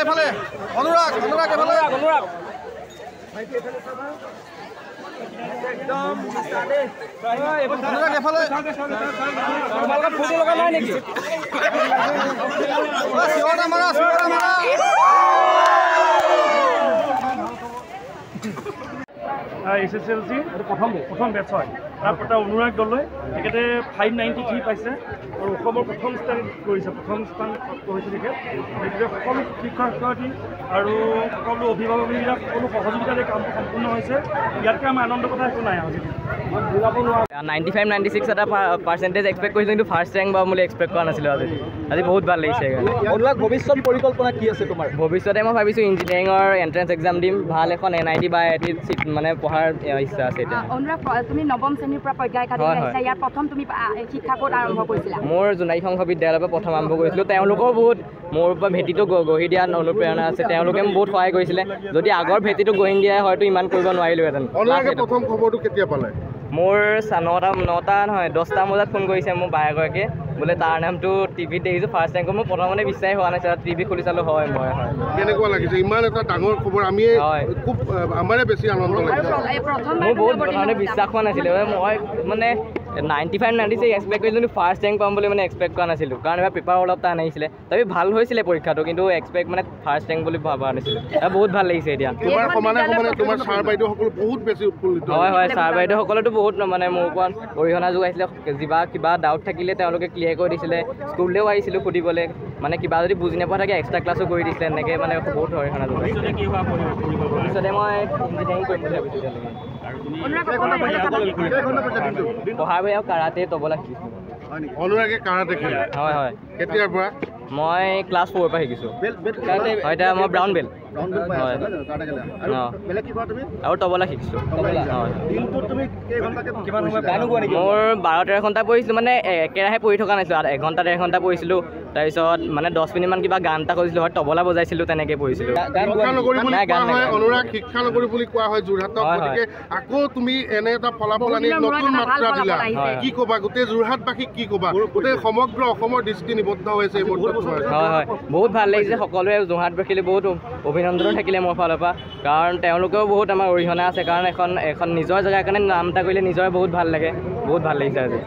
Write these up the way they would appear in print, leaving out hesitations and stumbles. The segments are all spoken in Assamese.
এফালে অনুৰাগ এফালে ফটো লগা নাই নেকি SSLC প্ৰথম বেটছ হয় তাৰপৰা অনুৰাগ দলৈ তেখেতে 593 পাইছে আৰু অসমৰ প্ৰথম স্থান কৰিছে তেখেতে সকলো শিক্ষক শিক্ষয়িত্ৰী আৰু সকলো অভিভাৱকবিলাক সকলো সহযোগিতাৰে কামটো সম্পূৰ্ণ হৈছে ইয়াতকৈ আমাৰ আনন্দ কথা একো নাই আজি 95-96 এটা পাৰ্চেণ্টেজ এক্সপেক্ট কৰিছিলোঁ কিন্তু ফাৰ্ষ্ট ৰেংক পাম বুলি এক্সপেক্ট কৰা নাছিলোঁ আজি বহুত ভাল লাগিছে অনুৰাগ ভৱিষ্যত পৰিকল্পনা কি আছে তোমাৰ ভৱিষ্যতে মই ভাবিছোঁ ইঞ্জিনিয়াৰিঙৰ এণ্ট্ৰেঞ্চ এক্সাম দিম ভাল এখন NIT বা IIT চিট মানে পঢ়াৰ ইচ্ছা আছে এতিয়া অনুৰাগ তুমি নৱম শ্ৰেণীৰ পৰা প্ৰজ্ঞা একাডেমী আহিছা ইয়াৰ প্ৰথম তুমি শিক্ষা ক'ত আৰম্ভ কৰিছিলা মোৰ জোনাৰী সংঘ বিদ্যালয়ৰ পৰা প্ৰথম আৰম্ভ কৰিছিলোঁ তেওঁলোকেও বহুত মোৰ পৰা ভেটিটো গঢ়ি দিয়াত অনুপ্ৰেৰণা আছে তেওঁলোকে মোক বহুত সহায় কৰিছিলে যদি আগৰ ভেটিটো গঢ়ি দিয়া হয়তো ইমান কৰিব নোৱাৰিলোহেঁতেন প্ৰথম খবৰটো কেতিয়া পালে মোৰ 9টা নহয় 10টা বজাত ফোন কৰিছে মোৰ বাই এগৰাকীয়ে বোলে তাৰ নামটো টিভিত দেখিছোঁ ফাৰ্ষ্ট ৰেংক মই প্ৰথমতে বিশ্বাসেই হোৱা নাছিল টিভি খুলি চালোঁ হয় মই কেনেকুৱা লাগিছে ইমান এটা ডাঙৰ খবৰ আমি খুব আমাৰে বেছি আনন্দ লাগিছে মোৰ বহুত প্ৰথমতে বিশ্বাস হোৱা নাছিলে মই মানে 95-96 এক্সপেক্ট কৰিছিলোঁ কিন্তু ফাৰ্ষ্ট ৰেংক পাম বুলি মানে এক্সপেক্ট কৰা নাছিলোঁ কাৰণ এবাৰ পেপাৰ অলপ টান আহিছিলে তথাপি ভাল হৈছিলে পৰীক্ষাটো কিন্তু এক্সপেক্ট মানে ফাৰ্ষ্ট ৰেংক বুলি ভবা নাছিলোঁ বহুত ভাল লাগিছে এতিয়া তোমাৰ সমানে তোমাৰ ছাৰ বাইদেউসকল বহুত বেছি উৎফুল্লিত হয় ছাৰ বাইদেউসকলেতো বহুত মানে মোৰ ওপৰত অৰিহণা যোগাইছিলে কিবা ডাউট থাকিলে তেওঁলোকে ক্লিয়াৰ কৰি দিছিলে স্কুললৈও আহিছিলোঁ সুধিবলৈ মানে কিবা যদি বুজি নোপোৱা থাকে এক্সট্ৰা ক্লাছো কৰি দিছিলে এনেকৈ মানে বহুত অৰিহণা যোগাইছিলে ভৱিষ্যতে মই ইঞ্জিনিয়াৰিং কৰিম বুলি ভাবিছোঁ পঢ়াৰ বাহিৰে কাৰাটে তবলা শিকিছোঁ অনুৰাগে কাৰাটে খেলে হয় কেতিয়াৰ পৰা মই ক্লাছ 4 পৰা শিকিছোঁ হয় এতিয়া মই ব্ৰাউন বেল্ট হয় আৰু তবলা শিকিছোঁ মোৰ 12-13 ঘণ্টা পঢ়িছিলোঁ মানে একেৰাহে পঢ়ি থকা নাছিলোঁ 1-1.5 ঘণ্টা পঢ়িছিলোঁ তাৰপিছত মানে 10 মিনিটমান কিবা গান এটা কৰিছিলোঁ হয় তবলা বজাইছিলোঁ তেনেকৈ পঢ়িছিলোঁ অনুৰাগ শিক্ষানগৰী বুলি কোৱা হয় যোৰহাটক গতিকে আকৌ তুমি এনে এটা ফলাফল আনি নতুন মাত্ৰা দিলা কি ক'বা গোটেই যোৰহাটবাসীক কি ক'বা গোটেই সমগ্ৰ অসমৰ দৃষ্টি নিবদ্ধ হৈছে এই মুহূৰ্তত হয় বহুত ভাল লাগিছে সকলোৱে যোৰহাটবাসীলৈ বহুত অভিনন্দনো থাকিলে মোৰ ফালৰ পৰা কাৰণ তেওঁলোকেও বহুত আমাৰ অৰিহণা আছে কাৰণ এখন নিজৰ জেগাৰ কাৰণে নাম এটা কৰিলে নিজৰে বহুত ভাল লাগে বহুত ভাল লাগিছে আজি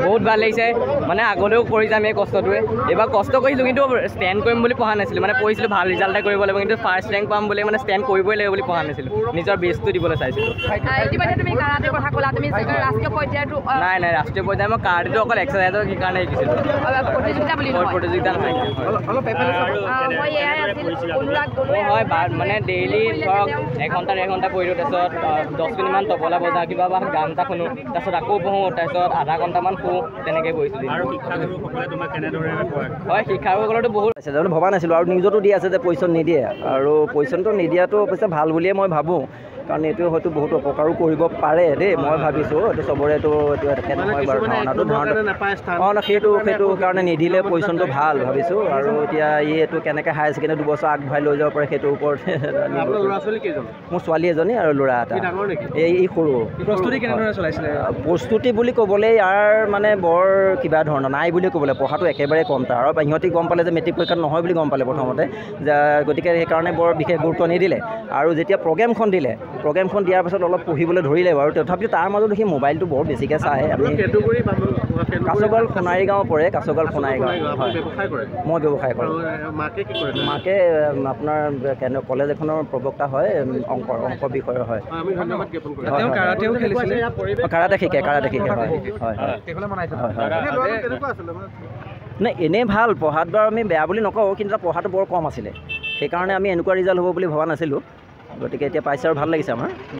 বহুত ভাল লাগিছে মানে আগলৈও কৰি যাম এই কষ্টটোৱে এইবাৰ কষ্ট কৰিছিলোঁ কিন্তু ষ্টেণ্ড কৰিম বুলি পঢ়া নাছিলোঁ মানে পঢ়িছিলোঁ ভাল ৰিজাল্ট এটা কৰিব লাগিব কিন্তু ফাৰ্ষ্ট ৰেংক পাম বুলি মানে ষ্টেণ্ড কৰিবই লাগিব বুলি পঢ়া নাছিলোঁ নিজৰ বেষ্টটো দিবলৈ চাইছিলোঁ নাই ৰাষ্ট্ৰীয় পৰ্যায়ত মই কাৰাটেটো অকল এক্সাৰচাইজৰ কাৰণে শিকিছিলোঁ প্ৰতিযোগিতা নহয় হয় মানে ডেইলি ধৰক 1-1.5 ঘণ্টা পঢ়িলোঁ তাৰপিছত 10 মিনিটমান তবলা বজাওঁ কিবা বা গান এটা শুনো তাৰপিছত আকৌ পঢ়োঁ তাৰপিছত আধা ঘণ্টামান শুওঁ তেনেকৈ পঢ়িছিলোঁ হয় শিক্ষাগুৰুসকলতো বহুত আছে জানো ভবা নাছিলোঁ আৰু নিউজতো দি আছে যে পইচন নিদিয়ে আৰু পইচনটো নিদিয়াটো অৱশ্যে ভাল বুলিয়ে মই ভাবোঁ কাৰণ এইটো হয়তো বহুত অপকাৰো কৰিব পাৰে দেই মই ভাবিছোঁ এইটো চবৰেতো এইটো একে নহয় বাৰু ধাৰণাটো সেইটো কাৰণে নিদিলে পজিশ্যনটো ভাল ভাবিছোঁ আৰু এতিয়া এইটো কেনেকৈ হায়াৰ ছেকেণ্ডেৰী 2 বছৰ আগবঢ়াই লৈ যাব পাৰে সেইটোৰ ওপৰত মোৰ ছোৱালী এজনী আৰু ল'ৰা এটা এই সৰু প্ৰস্তুতি বুলি ক'বলৈ ইয়াৰ মানে বৰ কিবা ধৰণৰ নাই বুলি ক'বলৈ পঢ়াটো একেবাৰে কম তাৰ আৰু সিহঁতি গম পালে যে মেট্ৰিক পৰীক্ষাত নহয় বুলি গম পালে প্ৰথমতে গতিকে সেইকাৰণে বৰ বিশেষ গুৰুত্ব নিদিলে আৰু যেতিয়া প্ৰগ্ৰেমখন দিয়াৰ পাছত অলপ পঢ়িবলৈ ধৰিলে বাৰু তথাপিও তাৰ মাজত দেখি মোবাইলটো বৰ বেছিকৈ চাই আমি কাছগড় সোণাৰীগাঁও পৰে কাছগড় সোণাৰীগাঁও মই ব্যৱসায় কৰোঁ মাকে আপোনাৰ কলেজ এখনৰ প্ৰবক্তা হয় অংক বিষয়ৰ হয় কাৰাটে শিকে হয় নাই এনেই ভাল পঢ়াত বাৰু আমি বেয়া বুলি নকওঁ কিন্তু পঢ়াটো বৰ কম আছিলে সেইকাৰণে আমি এনেকুৱা ৰিজাল্ট হ'ব বুলি ভবা নাছিলোঁ গতিকে এতিয়া পাইছে আৰু ভাল লাগিছে আমাৰ